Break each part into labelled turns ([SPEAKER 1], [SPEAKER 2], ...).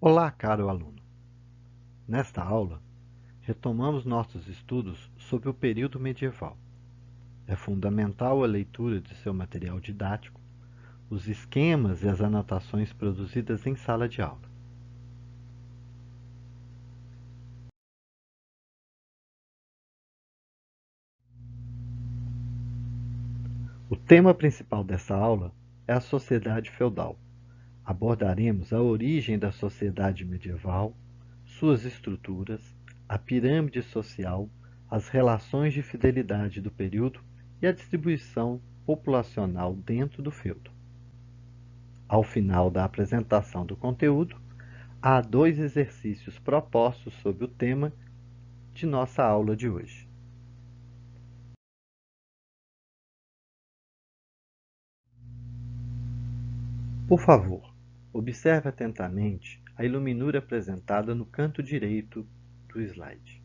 [SPEAKER 1] Olá, caro aluno! Nesta aula, retomamos nossos estudos sobre o período medieval. É fundamental a leitura de seu material didático, os esquemas e as anotações produzidas em sala de aula. O tema principal dessa aula é a sociedade feudal. Abordaremos a origem da sociedade medieval, suas estruturas, a pirâmide social, as relações de fidelidade do período e a distribuição populacional dentro do feudo. Ao final da apresentação do conteúdo, há 2 exercícios propostos sobre o tema de nossa aula de hoje. Por favor, observe atentamente a iluminura apresentada no canto direito do slide.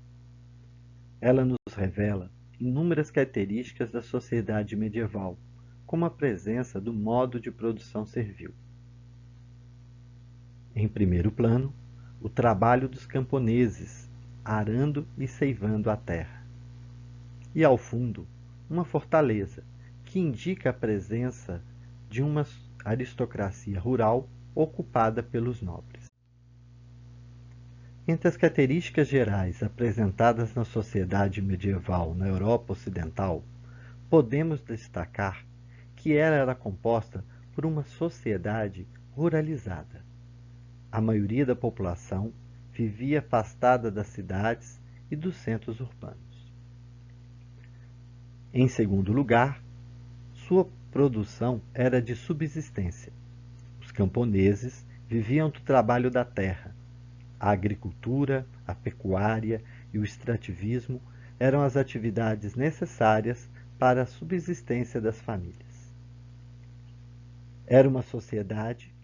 [SPEAKER 1] Ela nos revela inúmeras características da sociedade medieval, como a presença do modo de produção servil. Em primeiro plano, o trabalho dos camponeses, arando e ceivando a terra. E ao fundo, uma fortaleza, que indica a presença de uma aristocracia rural ocupada pelos nobres. Entre as características gerais apresentadas na sociedade medieval na Europa Ocidental, podemos destacar que ela era composta por uma sociedade ruralizada. A maioria da população vivia afastada das cidades e dos centros urbanos. Em segundo lugar, sua produção era de subsistência. Os camponeses viviam do trabalho da terra. A agricultura, a pecuária e o extrativismo eram as atividades necessárias para a subsistência das famílias. Era uma sociedade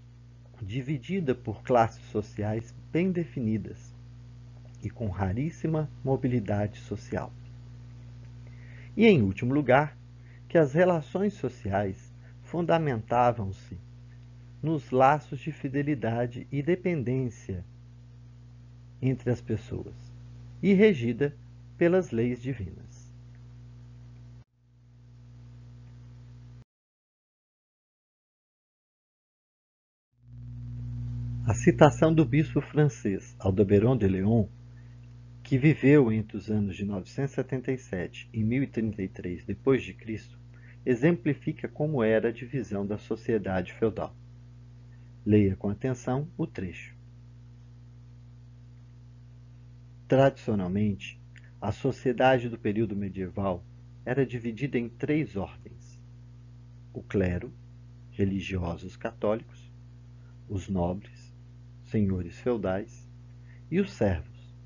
[SPEAKER 1] dividida por classes sociais bem definidas e com raríssima mobilidade social. E, em último lugar, que as relações sociais fundamentavam-se nos laços de fidelidade e dependência entre as pessoas, e regida pelas leis divinas. A citação do bispo francês Aldebaran de Leon, que viveu entre os anos de 977 e 1033 d.C., exemplifica como era a divisão da sociedade feudal. Leia com atenção o trecho. Tradicionalmente, a sociedade do período medieval era dividida em 3 ordens: o clero, religiosos católicos, os nobres, senhores feudais, e os servos,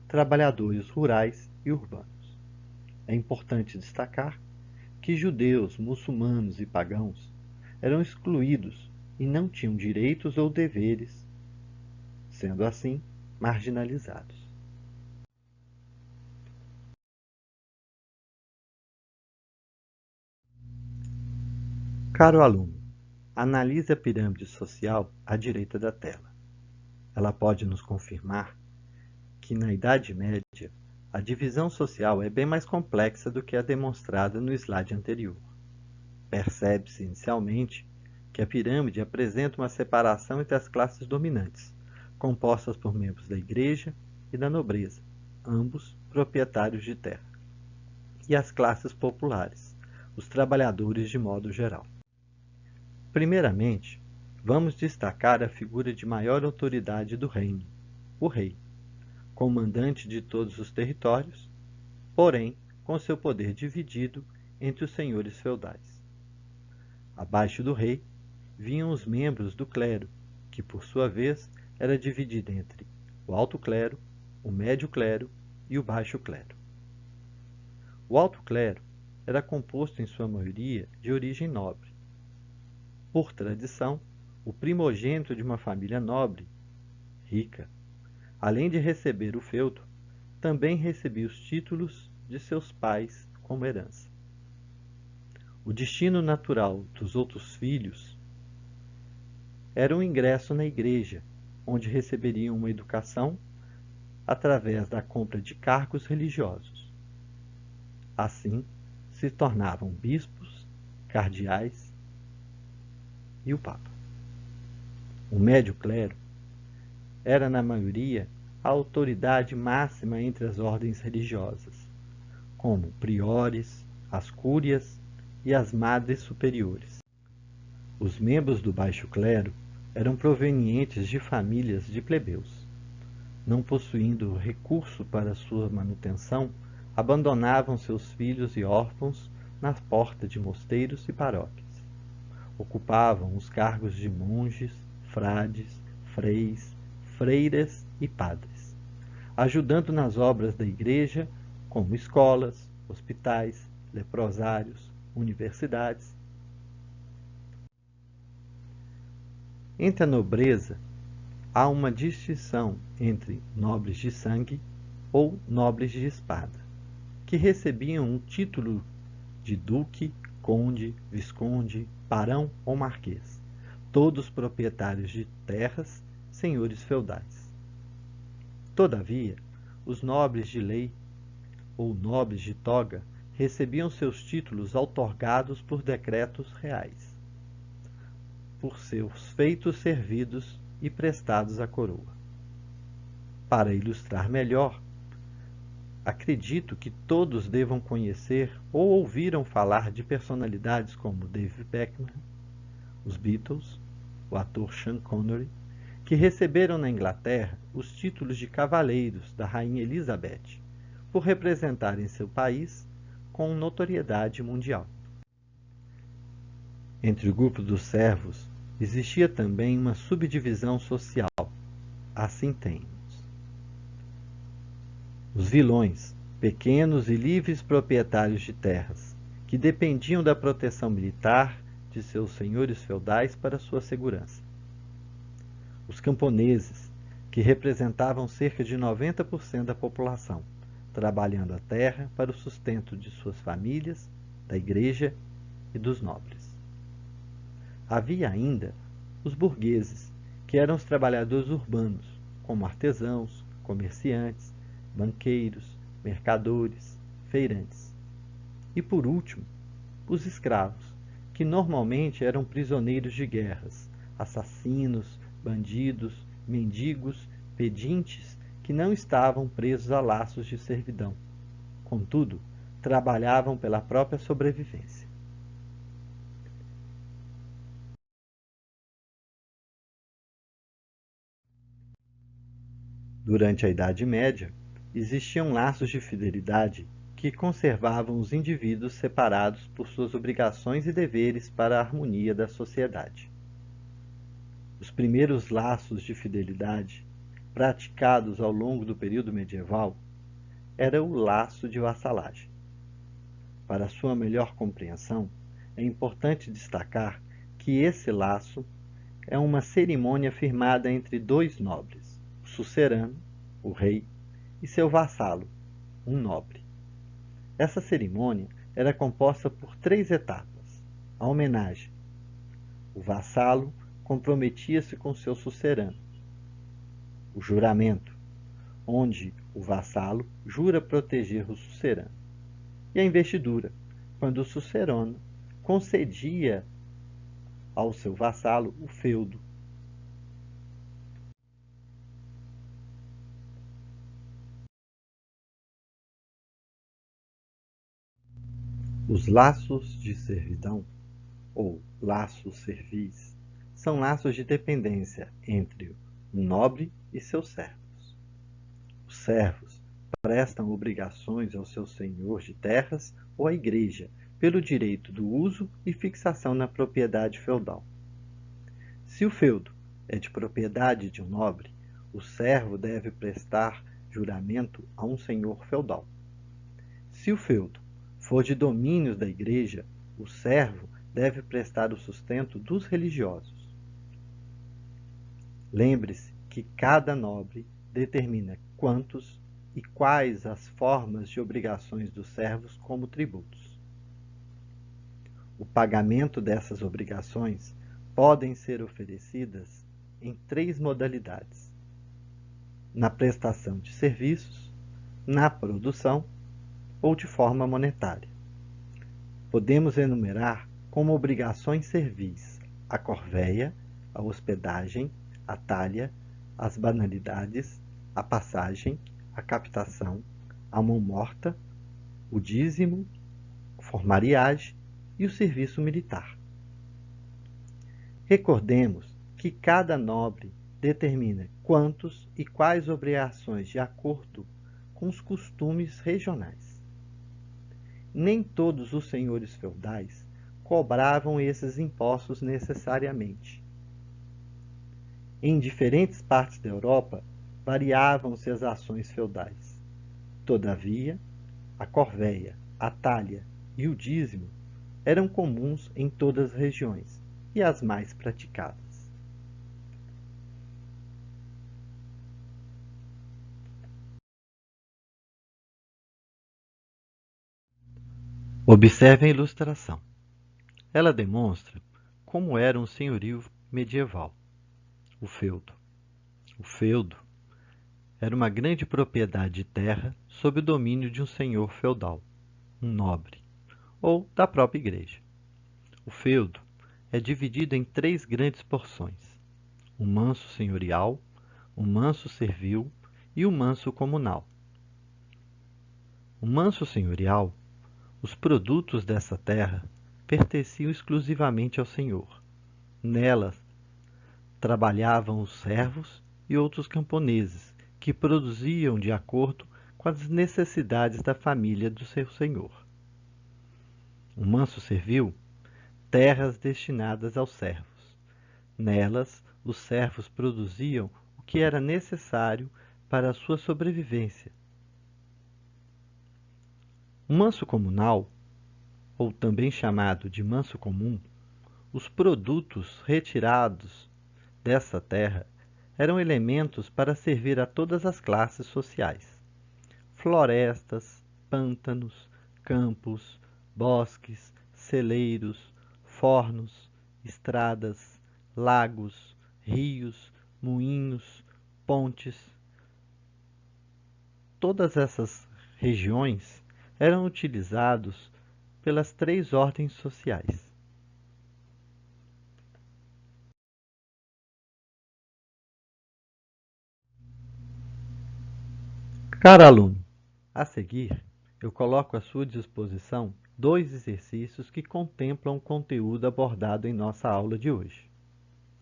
[SPEAKER 1] trabalhadores rurais e urbanos. É importante destacar que judeus, muçulmanos e pagãos eram excluídos e não tinham direitos ou deveres, sendo assim marginalizados. Caro aluno, analise a pirâmide social à direita da tela. Ela pode nos confirmar que na Idade Média a divisão social é bem mais complexa do que a demonstrada no slide anterior. Percebe-se inicialmente que a pirâmide apresenta uma separação entre as classes dominantes, compostas por membros da igreja e da nobreza, ambos proprietários de terra, e as classes populares, os trabalhadores de modo geral. Primeiramente, vamos destacar a figura de maior autoridade do reino, o rei, comandante de todos os territórios, porém com seu poder dividido entre os senhores feudais. Abaixo do rei vinham os membros do clero, que por sua vez era dividido entre o alto clero, o médio clero e o baixo clero. O alto clero era composto em sua maioria de origem nobre. Por tradição, o primogênito de uma família nobre, rica, além de receber o feudo, também recebia os títulos de seus pais como herança. O destino natural dos outros filhos era o ingresso na igreja onde receberiam uma educação através da compra de cargos religiosos. Assim, se tornavam bispos, cardeais e o Papa. O médio clero era, na maioria, a autoridade máxima entre as ordens religiosas, como priores, as cúrias e as madres superiores. Os membros do baixo clero eram provenientes de famílias de plebeus. Não possuindo recurso para sua manutenção, abandonavam seus filhos e órfãos nas portas de mosteiros e paróquias. Ocupavam os cargos de monges, frades, freis, freiras e padres, ajudando nas obras da igreja, como escolas, hospitais, leprosários, universidades. Entre a nobreza, há uma distinção entre nobres de sangue ou nobres de espada, que recebiam um título de duque, conde, visconde, barão ou marquês, todos proprietários de terras, senhores feudais. Todavia, os nobres de lei ou nobres de toga recebiam seus títulos outorgados por decretos reais, por seus feitos servidos e prestados à coroa. Para ilustrar melhor, acredito que todos devam conhecer ou ouviram falar de personalidades como David Beckham, os Beatles, o ator Sean Connery, que receberam na Inglaterra os títulos de cavaleiros da Rainha Elizabeth, por representarem seu país com notoriedade mundial. Entre o grupo dos servos, existia também uma subdivisão social. Assim temos os vilões, pequenos e livres proprietários de terras, que dependiam da proteção militar de seus senhores feudais para sua segurança. Os camponeses, que representavam cerca de 90% da população, trabalhando a terra para o sustento de suas famílias, da igreja e dos nobres. Havia ainda os burgueses, que eram os trabalhadores urbanos, como artesãos, comerciantes, banqueiros, mercadores, feirantes. E por último, os escravos, que normalmente eram prisioneiros de guerras, assassinos, bandidos, mendigos, pedintes, que não estavam presos a laços de servidão. Contudo, trabalhavam pela própria sobrevivência. Durante a Idade Média, existiam laços de fidelidade que conservavam os indivíduos separados por suas obrigações e deveres para a harmonia da sociedade. Os primeiros laços de fidelidade, praticados ao longo do período medieval, era o laço de vassalagem. Para sua melhor compreensão, é importante destacar que esse laço é uma cerimônia firmada entre dois nobres, o sucerano, o rei, e seu vassalo, um nobre. Essa cerimônia era composta por 3 etapas. A homenagem. O vassalo comprometia-se com seu sucerano. O juramento, onde o vassalo jura proteger o sucerano. E a investidura, quando o sucerano concedia ao seu vassalo o feudo. Os laços de servidão, ou laços servis, são laços de dependência entre o nobre e seus servos. Os servos prestam obrigações ao seu senhor de terras ou à igreja pelo direito do uso e fixação na propriedade feudal. Se o feudo é de propriedade de um nobre, o servo deve prestar juramento a um senhor feudal. Se o feudo for de domínios da igreja, o servo deve prestar o sustento dos religiosos. Lembre-se que cada nobre determina quantos e quais as formas de obrigações dos servos como tributos. O pagamento dessas obrigações podem ser oferecidas em 3 modalidades: na prestação de serviços, na produção ou de forma monetária. Podemos enumerar como obrigações servis a corvéia, a hospedagem, a talha, as banalidades, a passagem, a captação, a mão morta, o dízimo, formariagem e o serviço militar. Recordemos que cada nobre determina quantos e quais obrigações de acordo com os costumes regionais. Nem todos os senhores feudais cobravam esses impostos necessariamente. Em diferentes partes da Europa variavam-se as ações feudais. Todavia, a corvéia, a talha e o dízimo eram comuns em todas as regiões e as mais praticadas. Observe a ilustração. Ela demonstra como era um senhorio medieval, o feudo. O feudo era uma grande propriedade de terra sob o domínio de um senhor feudal, um nobre, ou da própria igreja. O feudo é dividido em 3 grandes porções: o manso senhorial, o manso servil e o manso comunal. O manso senhorial, os produtos dessa terra pertenciam exclusivamente ao senhor. Nelas trabalhavam os servos e outros camponeses, que produziam de acordo com as necessidades da família do seu senhor. O manso servil, terras destinadas aos servos. Nelas, os servos produziam o que era necessário para a sua sobrevivência. O manso comunal, ou também chamado de manso comum, os produtos retirados dessa terra eram elementos para servir a todas as classes sociais: florestas, pântanos, campos, bosques, celeiros, fornos, estradas, lagos, rios, moinhos, pontes. Todas essas regiões eram utilizados pelas 3 ordens sociais. Caro aluno, a seguir, eu coloco à sua disposição 2 exercícios que contemplam o conteúdo abordado em nossa aula de hoje.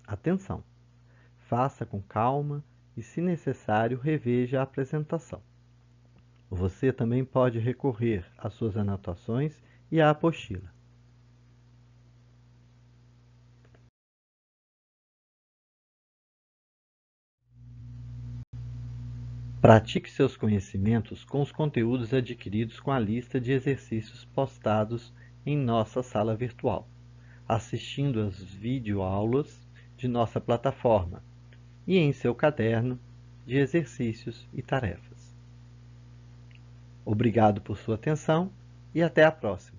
[SPEAKER 1] Atenção! Faça com calma e, se necessário, reveja a apresentação. Você também pode recorrer às suas anotações e à apostila. Pratique seus conhecimentos com os conteúdos adquiridos com a lista de exercícios postados em nossa sala virtual, assistindo às videoaulas de nossa plataforma e em seu caderno de exercícios e tarefas. Obrigado por sua atenção e até a próxima!